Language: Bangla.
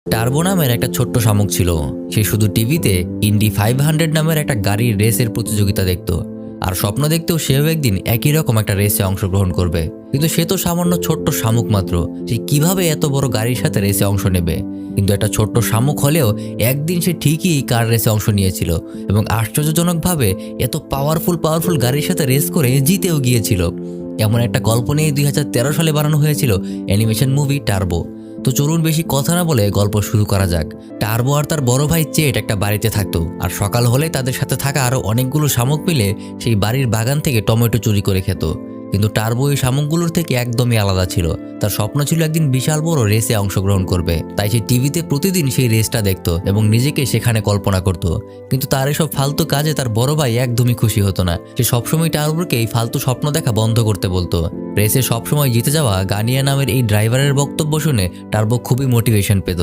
টার্বো নামের একটা ছোট্ট শামুক ছিল। সে শুধু টিভিতে ইন্ডি 500 নামের একটা গাড়ির রেসের প্রতিযোগিতা দেখত, আর স্বপ্ন দেখতেও সেও একদিন একই রকম একটা রেসে অংশগ্রহণ করবে। কিন্তু সে তো সামান্য ছোট্ট শামুক মাত্র, সে কিভাবে এত বড় গাড়ির সাথে রেসে অংশ নেবে? কিন্তু একটা ছোট্ট শামুক হলেও একদিন সে ঠিকই কার রেসে অংশ নিয়েছিল এবং আশ্চর্যজনকভাবে এত পাওয়ারফুল গাড়ির সাথে রেস করে জিতেও গিয়েছিল। এমন একটা গল্প নিয়ে 2013 সালে বানানো হয়েছিল অ্যানিমেশন মুভি টার্বো। তো চলুন বেশি কথা না বলে গল্প শুরু করা যাক। টার্বো আর তার বড় ভাই চেট একটা বাড়িতে থাকতো, আর সকাল হলে তাদের সাথে থাকা আরো অনেকগুলো শামুক মিলে সেই বাড়ির বাগান থেকে টমেটো চুরি করে খেত। কিন্তু টার্বো এই শামুকগুলোর থেকে একদমই আলাদা ছিল। তার স্বপ্ন ছিল একদিন বিশাল বড় রেসে অংশগ্রহণ করবে, তাই সে টিভিতে প্রতিদিন সেই রেসটা দেখত এবং নিজেকে সেখানে কল্পনা করত। কিন্তু তার এসব ফালতু কাজে তার বড় ভাই একদমই খুশি হতো না। সে সবসময় টার্বোকে এই ফালতু স্বপ্ন দেখা বন্ধ করতে বলতো। রেসে সবসময় জিতে যাওয়া গানিয়া নামের এই ড্রাইভারের বক্তব্য শুনে টার্বো খুবই মোটিভেশন পেত।